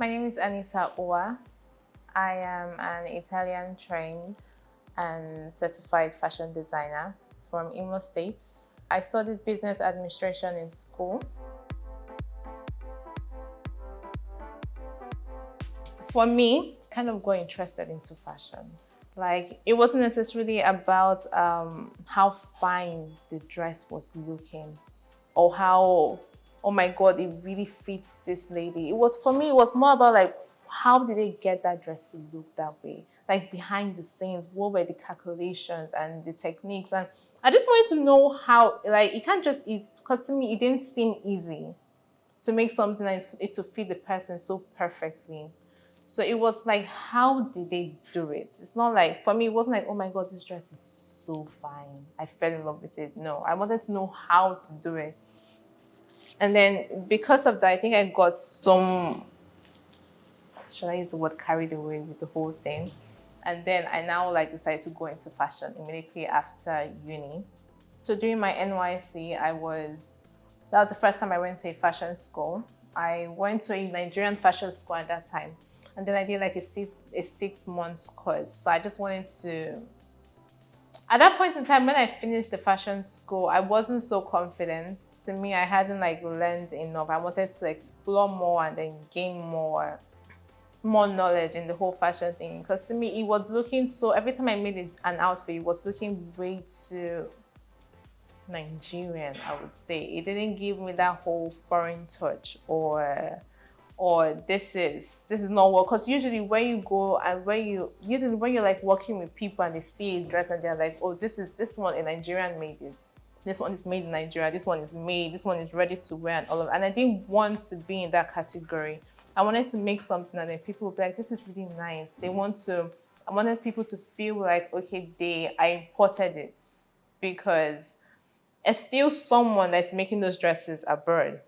My name is Anita. I am an Italian trained and certified fashion designer from Imo State. I studied business administration in school. For me, kind of got interested into fashion. Like, it wasn't necessarily about how fine the dress was looking or how, oh my God, it really fits this lady. For me, it was more about like, how did they get that dress to look that way? Like behind the scenes, what were the calculations and the techniques? And I just wanted to know how, like, it can't just, because to me, it didn't seem easy to make something like it to fit the person so perfectly. So it was like, how did they do it? It's not like, for me, it wasn't like, oh my God, this dress is so fine, I fell in love with it. No, I wanted to know how to do it. And then because of that, I think I got some, should I use the word carried away with the whole thing? And then I now like decided to go into fashion immediately after uni. So during my NYC, that was the first time I went to a fashion school. I went to a Nigerian fashion school at that time. And then I did like a 6 months course. So I just wanted to, at that point in time, when I finished the fashion school, I wasn't so confident. To me, I hadn't like learned enough. I wanted to explore more and then gain more knowledge in the whole fashion thing. Because to me, it was looking so, every time I made an outfit, it was looking way too Nigerian, I would say. It didn't give me that whole foreign touch or this is not what, because usually when you go and when you're like working with people and they see a dress and they're like, oh, this one a Nigerian made it. This one is made in Nigeria, this one is ready to wear and all of that. And I didn't want to be in that category. I wanted to make something and then people would be like, this is really nice. I wanted people to feel like, okay, I imported it, because it's still someone that's making those dresses abroad.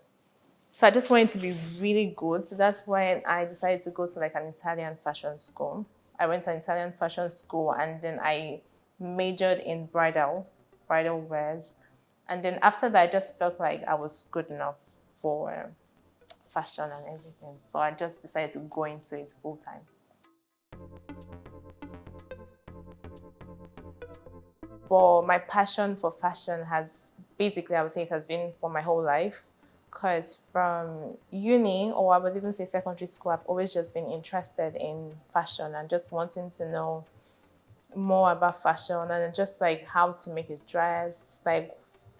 So I just wanted to be really good. So that's when I decided to go to like an Italian fashion school. I went to an Italian fashion school and then I majored in bridal wears. And then after that, I just felt like I was good enough for fashion and everything. So I just decided to go into it full time. But my passion for fashion has basically, I would say it has been for my whole life. Because from uni, or I would even say secondary school, I've always just been interested in fashion and just wanting to know more about fashion and just like how to make a dress, like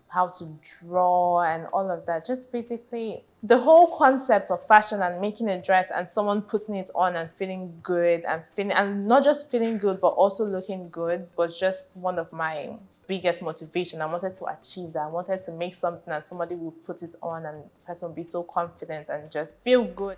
how to draw and all of that. Just basically the whole concept of fashion and making a dress and someone putting it on and feeling good and not just feeling good, but also looking good was just one of my biggest motivation. I wanted to achieve that. I wanted to make something and somebody would put it on and the person would be so confident and just feel good.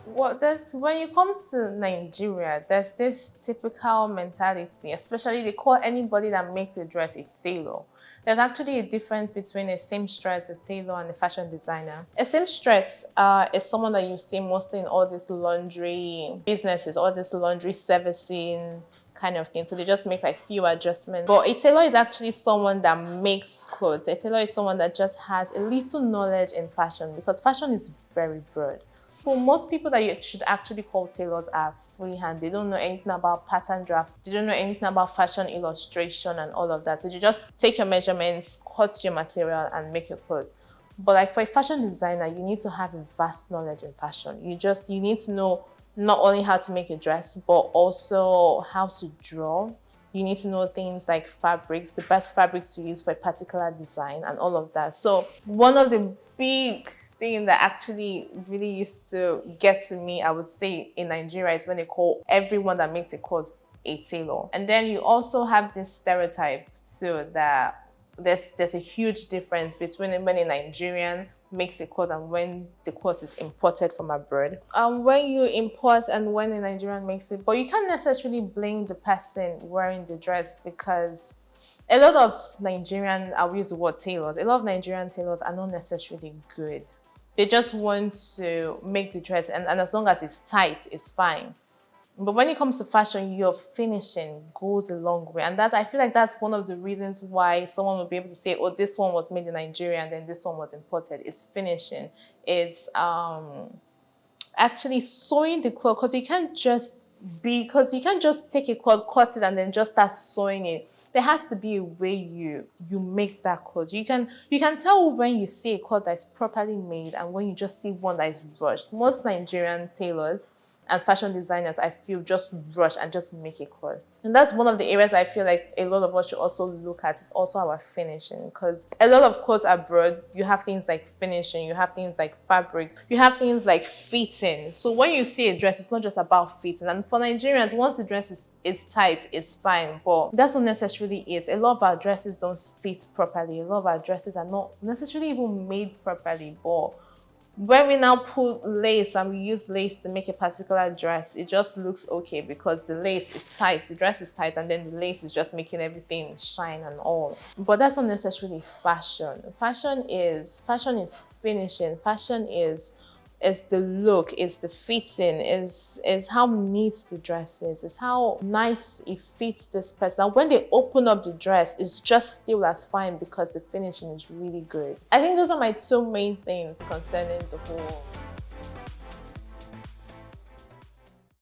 Well, when you come to Nigeria, there's this typical mentality, especially they call anybody that makes a dress a tailor. There's actually a difference between a seamstress, a tailor, and a fashion designer. A seamstress is someone that you see mostly in all these laundry businesses, all this laundry servicing kind of thing. So they just make like few adjustments. But a tailor is actually someone that makes clothes. A tailor is someone that just has a little knowledge in fashion, because fashion is very broad. So most people that you should actually call tailors are freehand. They don't know anything about pattern drafts. They don't know anything about fashion illustration and all of that. So you just take your measurements, cut your material, and make your clothes. But like for a fashion designer, you need to have a vast knowledge in fashion. You need to know not only how to make a dress, but also how to draw. You need to know things like fabrics, the best fabric to use for a particular design and all of that. So one of the big thing that actually really used to get to me, I would say, in Nigeria is when they call everyone that makes a clothes a tailor. And then you also have this stereotype too, that there's a huge difference between when a Nigerian makes a cloth and when the cloth is imported from abroad. When you import and when a Nigerian makes it, but you can't necessarily blame the person wearing the dress, because a lot of Nigerian, I'll use the word tailors, a lot of Nigerian tailors are not necessarily good. They just want to make the dress and as long as it's tight, it's fine. But when it comes to fashion, your finishing goes a long way. And that I feel like that's one of the reasons why someone will be able to say, oh, this one was made in Nigeria and then this one was imported. It's finishing. It's actually sewing the cloth, because you can't just take a cloth, cut it, and then just start sewing it. There has to be a way you make that cloth. You can tell when you see a cloth that is properly made and when you just see one that is rushed. Most Nigerian tailors and fashion designers, I feel, just rush and just make a cloth. And that's one of the areas I feel like a lot of us should also look at, is also our finishing. Because a lot of clothes abroad, you have things like finishing, you have things like fabrics, you have things like fitting. So when you see a dress, it's not just about fitting. And for Nigerians, once the dress is tight, it's fine. But that's not necessarily it. A lot of our dresses don't sit properly. A lot of our dresses are not necessarily even made properly. But when we now put lace and we use lace to make a particular dress, it just looks okay because the lace is tight, the dress is tight, and then the lace is just making everything shine and all. But that's not necessarily fashion. Fashion is finishing. Fashion is the look, is the fitting, is how neat the dress is how nice it fits this person. And when they open up the dress, it's just still as fine because the finishing is really good. I think those are my two main things concerning the whole